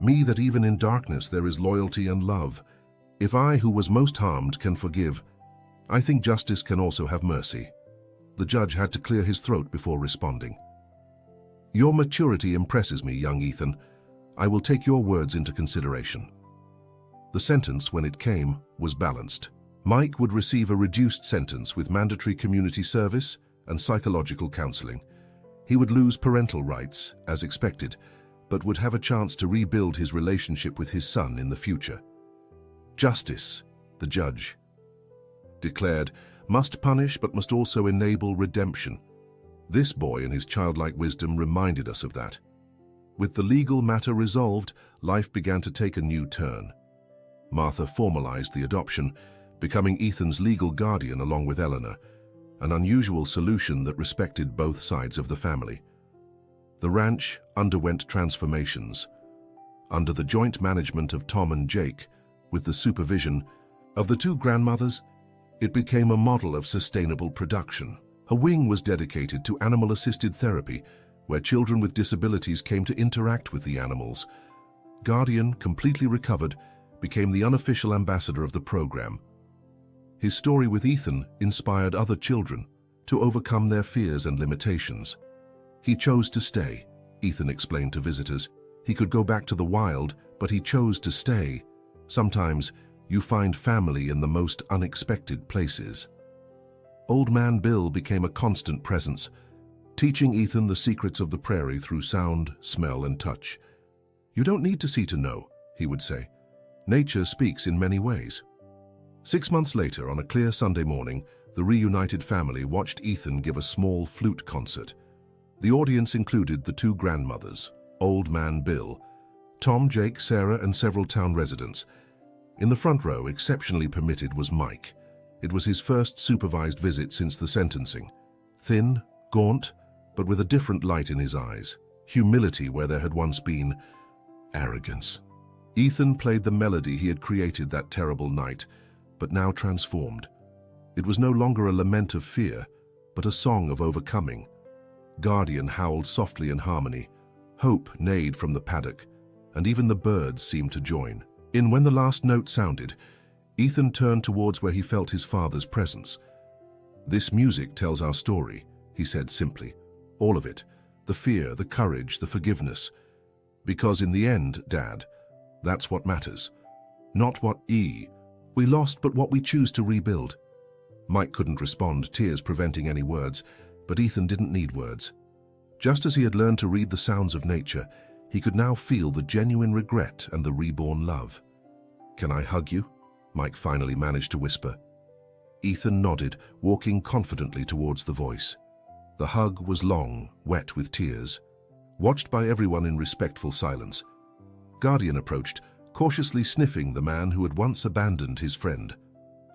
me that even in darkness there is loyalty and love. If I, who was most harmed, can forgive, I think justice can also have mercy." The judge had to clear his throat before responding. "Your maturity impresses me, young Ethan. I will take your words into consideration." The sentence, when it came, was balanced. Mike would receive a reduced sentence with mandatory community service and psychological counseling. He would lose parental rights, as expected, but would have a chance to rebuild his relationship with his son in the future. Justice, the judge declared, must punish but must also enable redemption. This boy, in his childlike wisdom, reminded us of that. With the legal matter resolved, life began to take a new turn. Martha formalized the adoption, becoming Ethan's legal guardian along with Eleanor, an unusual solution that respected both sides of the family. The ranch underwent transformations. Under the joint management of Tom and Jake, with the supervision of the two grandmothers, it became a model of sustainable production. A wing was dedicated to animal-assisted therapy, where children with disabilities came to interact with the animals. Guardian, completely recovered, became the unofficial ambassador of the program. His story with Ethan inspired other children to overcome their fears and limitations. He chose to stay, Ethan explained to visitors. He could go back to the wild, but he chose to stay. Sometimes you find family in the most unexpected places. Old Man Bill became a constant presence, teaching Ethan the secrets of the prairie through sound, smell, and touch. "You don't need to see to know," he would say. "Nature speaks in many ways." 6 months later, on a clear Sunday morning, the reunited family watched Ethan give a small flute concert. The audience included the two grandmothers, Old Man Bill, Tom, Jake, Sarah, and several town residents. In the front row, exceptionally permitted, was Mike. It was his first supervised visit since the sentencing. Thin, gaunt, but with a different light in his eyes. Humility where there had once been arrogance. Ethan played the melody he had created that terrible night, but now transformed. It was no longer a lament of fear, but a song of overcoming. Guardian howled softly in harmony. Hope neighed from the paddock, and even the birds seemed to join. When the last note sounded, Ethan turned towards where he felt his father's presence. "This music tells our story," he said simply. "All of it. The fear, the courage, the forgiveness. Because in the end, Dad, that's what matters. Not what we lost, but what we choose to rebuild." Mike couldn't respond, tears preventing any words, but Ethan didn't need words. Just as he had learned to read the sounds of nature, he could now feel the genuine regret and the reborn love. "Can I hug you?" Mike finally managed to whisper. Ethan nodded, walking confidently towards the voice. The hug was long, wet with tears. Watched by everyone in respectful silence, Guardian approached, cautiously sniffing the man who had once abandoned his friend.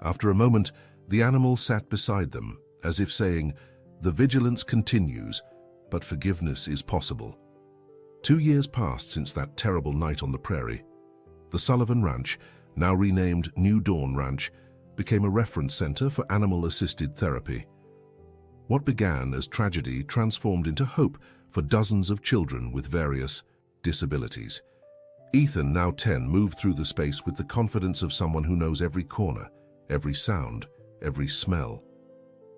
After a moment, the animal sat beside them, as if saying, "The vigilance continues, but forgiveness is possible." 2 years passed since that terrible night on the prairie. The Sullivan Ranch, now renamed New Dawn Ranch, became a reference center for animal-assisted therapy. What began as tragedy transformed into hope for dozens of children with various disabilities. Ethan, now 10, moved through the space with the confidence of someone who knows every corner, every sound, every smell.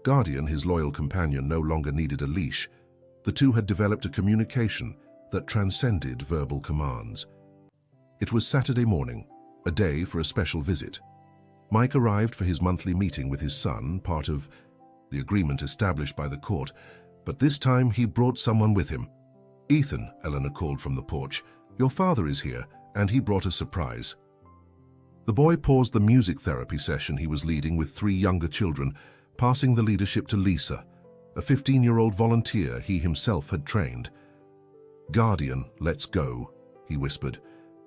Guardian, his loyal companion, no longer needed a leash. The two had developed a communication that transcended verbal commands. It was Saturday morning, a day for a special visit. Mike arrived for his monthly meeting with his son, part of the agreement established by the court, but this time he brought someone with him. "Ethan," Eleanor called from the porch, "your father is here, and he brought a surprise." The boy paused the music therapy session he was leading with 3 younger children, passing the leadership to Lisa, a 15-year-old volunteer he himself had trained. "Guardian, let's go," he whispered,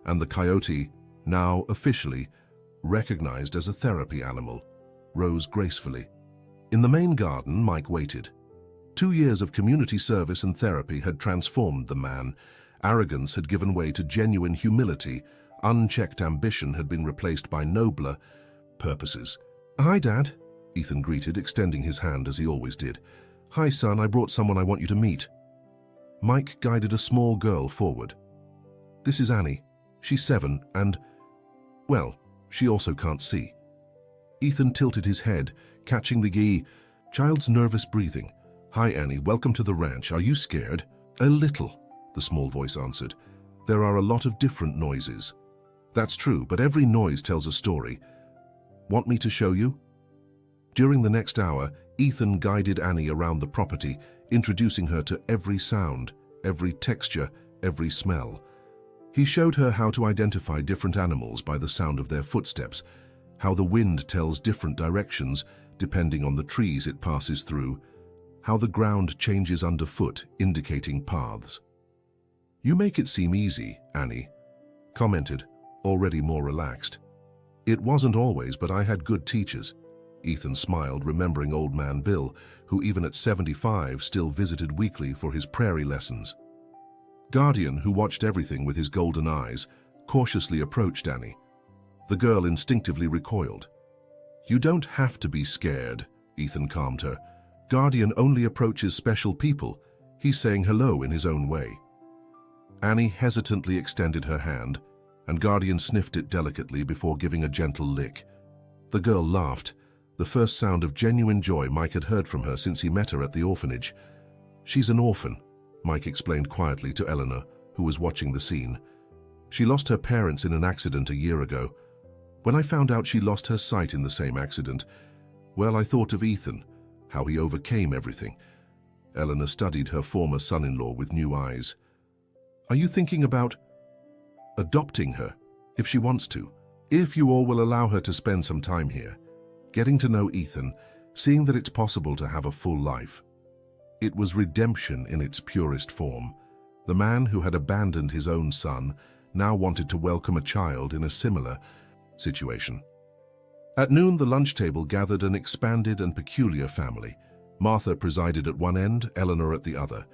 and the coyote, now officially recognized as a therapy animal, rose gracefully. In the main garden, Mike waited. 2 years of community service and therapy had transformed the man. Arrogance had given way to genuine humility. Unchecked ambition had been replaced by nobler purposes. "Hi, Dad," Ethan greeted, extending his hand as he always did. "Hi, son, I brought someone I want you to meet." Mike guided a small girl forward. "This is Annie. She's 7 and, well, she also can't see." Ethan tilted his head, catching the child's nervous breathing. "Hi, Annie, welcome to the ranch. Are you scared?" "A little," the small voice answered. "There are a lot of different noises." "That's true, but every noise tells a story. Want me to show you?" During the next hour, Ethan guided Annie around the property, introducing her to every sound, every texture, every smell. He showed her how to identify different animals by the sound of their footsteps, how the wind tells different directions depending on the trees it passes through, how the ground changes underfoot, indicating paths. "You make it seem easy," Annie commented, already more relaxed. "It wasn't always, but I had good teachers." Ethan smiled, remembering Old Man Bill, who even at 75 still visited weekly for his prairie lessons. Guardian, who watched everything with his golden eyes, cautiously approached Annie. The girl instinctively recoiled. "You don't have to be scared," Ethan calmed her. "Guardian only approaches special people. He's saying hello in his own way." Annie hesitantly extended her hand, and Guardian sniffed it delicately before giving a gentle lick. The girl laughed, the first sound of genuine joy Mike had heard from her since he met her at the orphanage. "She's an orphan," Mike explained quietly to Eleanor, who was watching the scene. "She lost her parents in an accident a year ago. When I found out she lost her sight in the same accident, well, I thought of Ethan, how he overcame everything." Eleanor studied her former son-in-law with new eyes. "Are you thinking about adopting her, if she wants to? If you all will allow her to spend some time here, getting to know Ethan, seeing that it's possible to have a full life." It was redemption in its purest form. The man who had abandoned his own son now wanted to welcome a child in a similar situation. At noon, the lunch table gathered an expanded and peculiar family. Martha presided at one end, Eleanor at the other.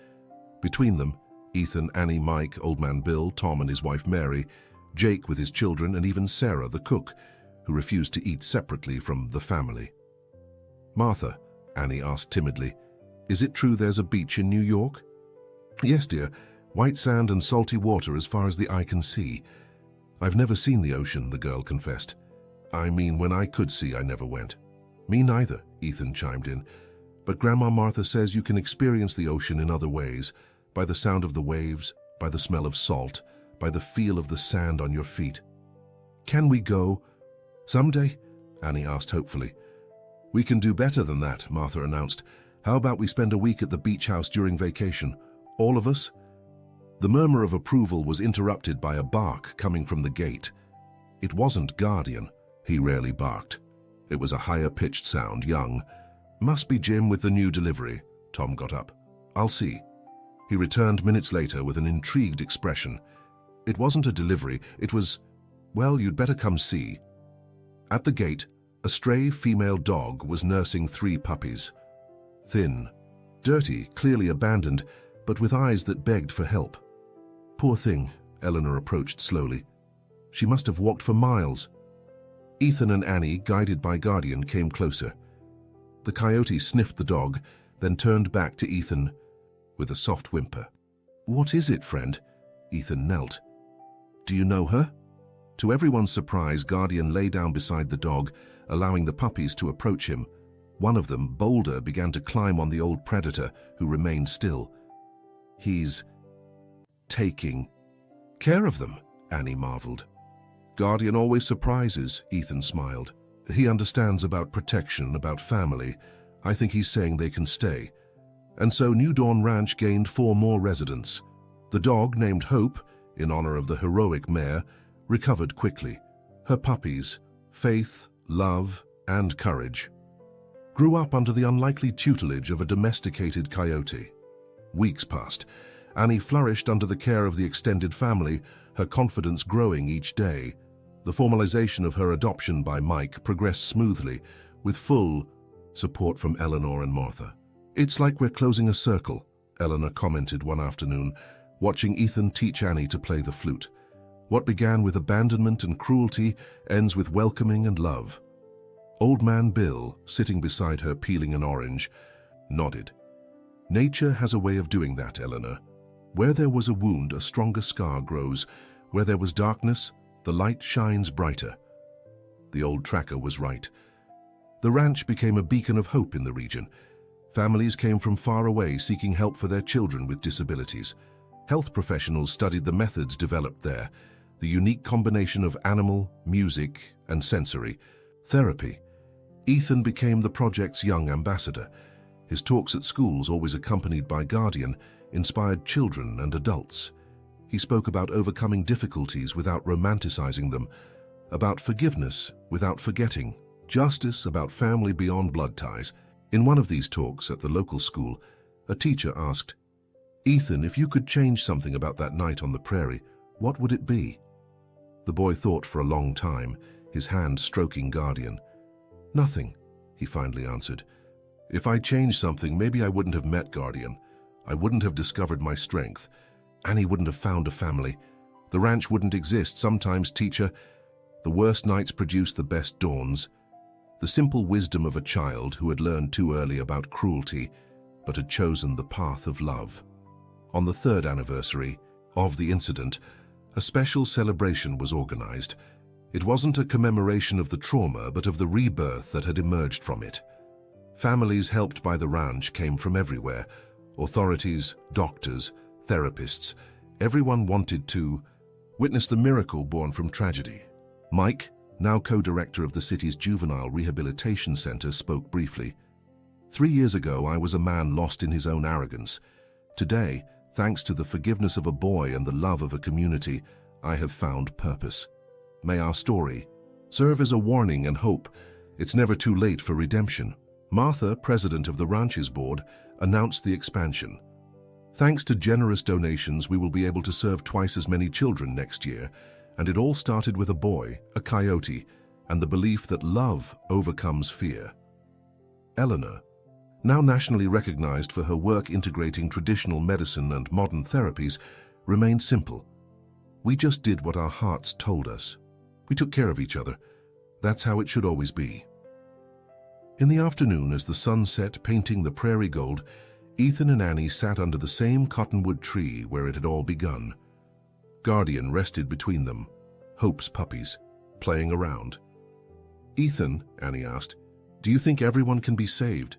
Between them, Ethan, Annie, Mike, Old Man Bill, Tom and his wife Mary, Jake with his children, and even Sarah, the cook, who refused to eat separately from the family. "Martha," Annie asked timidly, "is it true there's a beach in New York?" "Yes, dear. White sand and salty water as far as the eye can see." "I've never seen the ocean," the girl confessed. "I mean, when I could see, I never went." "Me neither," Ethan chimed in. "But Grandma Martha says you can experience the ocean in other ways, by the sound of the waves, by the smell of salt, by the feel of the sand on your feet." "Can we go someday?" Annie asked hopefully. "We can do better than that," Martha announced. "How about we spend a week at the beach house during vacation? All of us?" The murmur of approval was interrupted by a bark coming from the gate. It wasn't Guardian. He rarely barked. It was a higher-pitched sound, young. "Must be Jim with the new delivery." Tom got up. "I'll see." He returned minutes later with an intrigued expression. It wasn't a delivery, it was, "Well, you'd better come see." At the gate, a stray female dog was nursing 3 puppies. Thin, dirty, clearly abandoned, but with eyes that begged for help. "Poor thing," Eleanor approached slowly. "She must have walked for miles." Ethan and Annie, guided by Guardian, came closer. The coyote sniffed the dog, then turned back to Ethan with a soft whimper. "What is it, friend?" Ethan knelt. "Do you know her?" To everyone's surprise, Guardian lay down beside the dog, allowing the puppies to approach him. One of them, bolder, began to climb on the old predator, who remained still. "He's taking care of them," Annie marveled. "Guardian always surprises," Ethan smiled. "He understands about protection, about family. I think he's saying they can stay." And so New Dawn Ranch gained 4 more residents. The dog, named Hope, in honor of the heroic mare, recovered quickly. Her puppies, Faith, Love, and Courage, grew up under the unlikely tutelage of a domesticated coyote. Weeks passed. Annie flourished under the care of the extended family, her confidence growing each day. The formalization of her adoption by Mike progressed smoothly, with full support from Eleanor and Martha. "It's like we're closing a circle," Eleanor commented one afternoon, watching Ethan teach Annie to play the flute. "What began with abandonment and cruelty ends with welcoming and love." Old Man Bill, sitting beside her peeling an orange, nodded. "Nature has a way of doing that, Eleanor. Where there was a wound, a stronger scar grows. Where there was darkness, the light shines brighter." The old tracker was right. The ranch became a beacon of hope in the region. Families came from far away seeking help for their children with disabilities. Health professionals studied the methods developed there, the unique combination of animal, music, and sensory therapy. Ethan became the project's young ambassador. His talks at schools, always accompanied by Guardian, inspired children and adults. He spoke about overcoming difficulties without romanticizing them, about forgiveness without forgetting, justice about family beyond blood ties. In one of these talks at the local school, a teacher asked, "Ethan, if you could change something about that night on the prairie, what would it be?" The boy thought for a long time, his hand stroking Guardian. "Nothing," he finally answered. "If I changed something, maybe I wouldn't have met Guardian. I wouldn't have discovered my strength. Annie wouldn't have found a family. The ranch wouldn't exist. Sometimes, teacher, the worst nights produce the best dawns." The simple wisdom of a child who had learned too early about cruelty, but had chosen the path of love. On the 3rd anniversary of the incident, a special celebration was organized. It wasn't a commemoration of the trauma, but of the rebirth that had emerged from it. Families helped by the ranch came from everywhere. Authorities, doctors, therapists. Everyone wanted to witness the miracle born from tragedy. Mike, now co-director of the city's juvenile rehabilitation center, spoke briefly. 3 years ago, I was a man lost in his own arrogance. Today, thanks to the forgiveness of a boy and the love of a community, I have found purpose. May our story serve as a warning and hope. It's never too late for redemption. Martha, president of the ranch's board, announced the expansion. Thanks to generous donations, we will be able to serve twice as many children next year, and it all started with a boy, a coyote, and the belief that love overcomes fear. Eleanor, now nationally recognized for her work integrating traditional medicine and modern therapies, remained simple. We just did what our hearts told us. We took care of each other. That's how it should always be. In the afternoon, as the sun set painting the prairie gold, Ethan and Annie sat under the same cottonwood tree where it had all begun. Guardian rested between them, Hope's puppies, playing around. "Ethan," Annie asked, "do you think everyone can be saved?"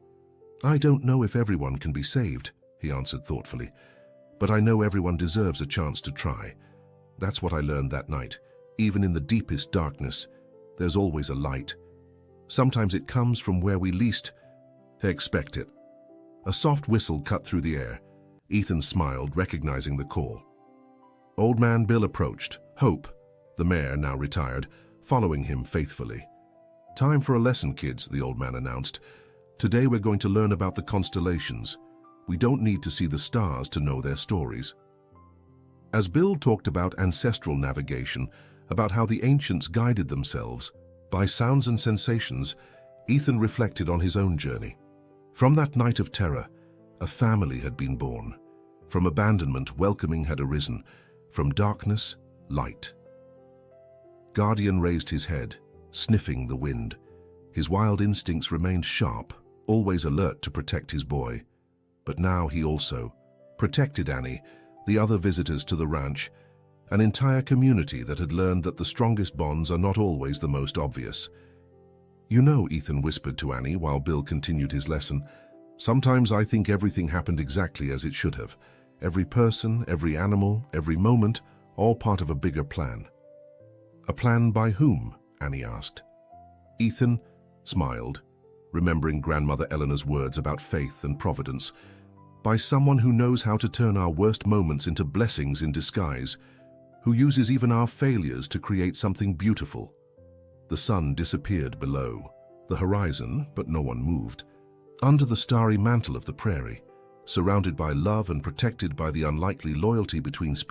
"I don't know if everyone can be saved," he answered thoughtfully, "but I know everyone deserves a chance to try. That's what I learned that night. Even in the deepest darkness, there's always a light. Sometimes it comes from where we least expect it." A soft whistle cut through the air. Ethan smiled, recognizing the call. Old Man Bill approached, Hope, the mare, now retired, following him faithfully. "Time for a lesson, kids," the old man announced. "Today we're going to learn about the constellations. We don't need to see the stars to know their stories." As Bill talked about ancestral navigation, about how the ancients guided themselves by sounds and sensations, Ethan reflected on his own journey. From that night of terror, a family had been born. From abandonment, welcoming had arisen. From darkness, light. Guardian raised his head, sniffing the wind. His wild instincts remained sharp, always alert to protect his boy. But now he also protected Annie, the other visitors to the ranch, an entire community that had learned that the strongest bonds are not always the most obvious. "You know," Ethan whispered to Annie while Bill continued his lesson, "sometimes I think everything happened exactly as it should have. Every person, every animal, every moment, all part of a bigger plan." "A plan by whom?" Annie asked. Ethan smiled, remembering Grandmother Eleanor's words about faith and providence. "By someone who knows how to turn our worst moments into blessings in disguise, who uses even our failures to create something beautiful." The sun disappeared below the horizon, but no one moved. Under the starry mantle of the prairie, surrounded by love and protected by the unlikely loyalty between species,